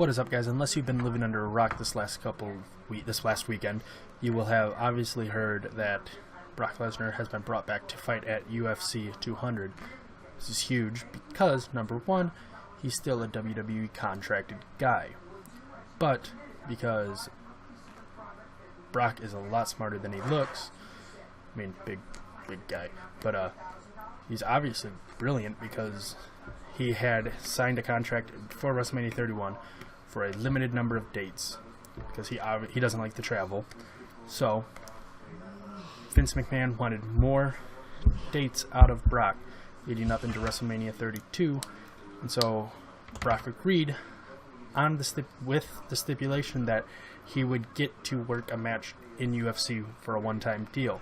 What is up, guys? Unless you've been living under a rock this last weekend, you will have obviously heard that Brock Lesnar has been brought back to fight at UFC 200. This is huge because, number one, he's still a WWE contracted guy. But because Brock is a lot smarter than he looks, I mean, big guy, but he's obviously brilliant because he had signed a contract for WrestleMania 31 for a limited number of dates because he doesn't like to travel. So Vince McMahon wanted more dates out of Brock leading up into WrestleMania 32, and so Brock agreed on with the stipulation that he would get to work a match in UFC for a one-time deal.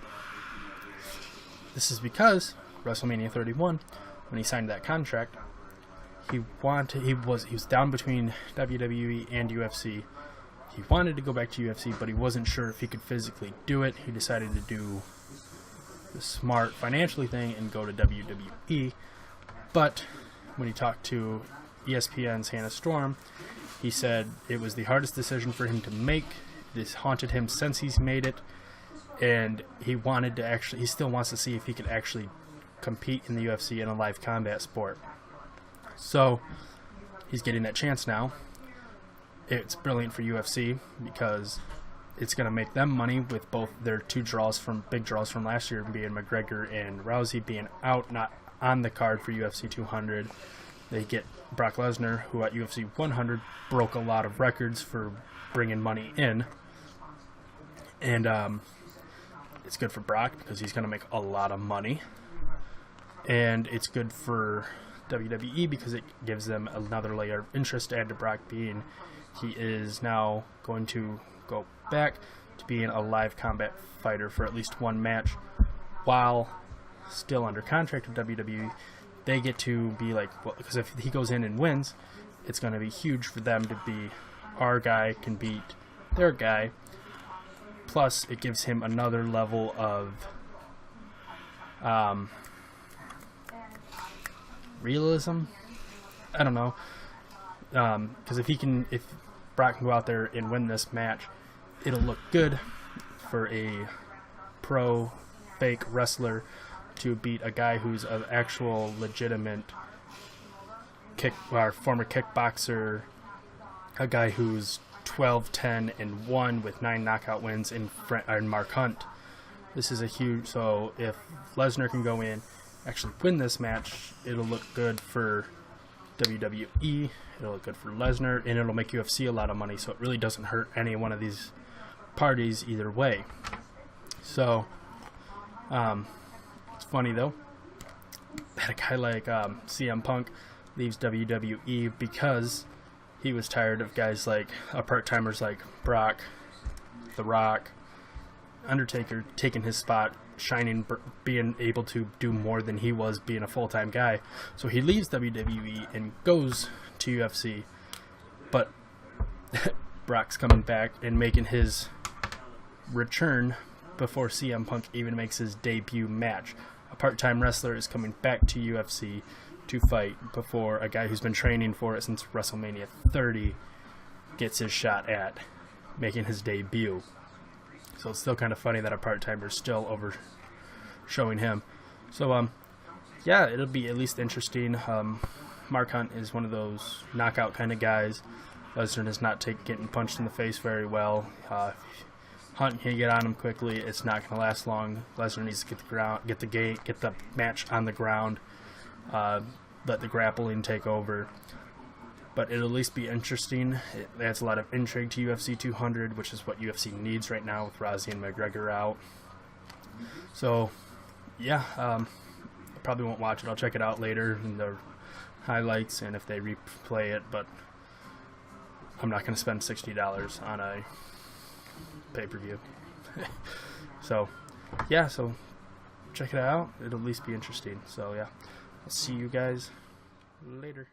This is because WrestleMania 31, when he signed that contract, he was down between WWE and UFC. He wanted to go back to UFC, but he wasn't sure if he could physically do it. He decided to do the smart financially thing and go to WWE. But when he talked to ESPN's Hannah Storm, he said it was the hardest decision for him to make. This haunted him since he's made it, and he still wants to see if he could actually compete in the UFC in a live combat sport. So he's getting that chance now. It's brilliant for UFC because it's going to make them money with both their big draws from last year being McGregor and Rousey being out, not on the card for UFC 200. They get Brock Lesnar, who at UFC 100 broke a lot of records for bringing money in. And it's good for Brock because he's going to make a lot of money. And it's good for WWE because it gives them another layer of interest to add to Brock, being he is now going to go back to being a live combat fighter for at least one match while still under contract with WWE. They get to be like, well, because if he goes in and wins, it's going to be huge for them to be, our guy can beat their guy. Plus, it gives him another level of realism. I don't know, because if Brock can go out there and win this match, it'll look good for a pro fake wrestler to beat a guy who's an actual legitimate former kickboxer, a guy who's 12-10-1 with 9 knockout wins in Mark Hunt. This is a huge. So if Lesnar can go in, actually win this match, it'll look good for WWE, it'll look good for Lesnar, and it'll make UFC a lot of money, so it really doesn't hurt any one of these parties either way. So it's funny though that a guy like CM Punk leaves WWE because he was tired of guys like part-timers like Brock, The Rock, Undertaker taking his spot, shining, being able to do more than he was being a full-time guy. So he leaves WWE and goes to UFC, but Brock's coming back and making his return before CM Punk even makes his debut match. A part-time wrestler is coming back to UFC to fight before a guy who's been training for it since WrestleMania 30 gets his shot at making his debut. So it's still kind of funny that a part-timer is still showing him. So, yeah, it'll be at least interesting. Mark Hunt is one of those knockout kind of guys. Lesnar does not take getting punched in the face very well. Hunt can get on him quickly. It's not going to last long. Lesnar needs to get the match on the ground. Let the grappling take over. But it'll at least be interesting. It adds a lot of intrigue to UFC 200, which is what UFC needs right now with Rousey and McGregor out. So, yeah, I probably won't watch it. I'll check it out later in the highlights and if they replay it, but I'm not going to spend $60 on a pay-per-view. So, yeah, so check it out. It'll at least be interesting. So, yeah, I'll see you guys later.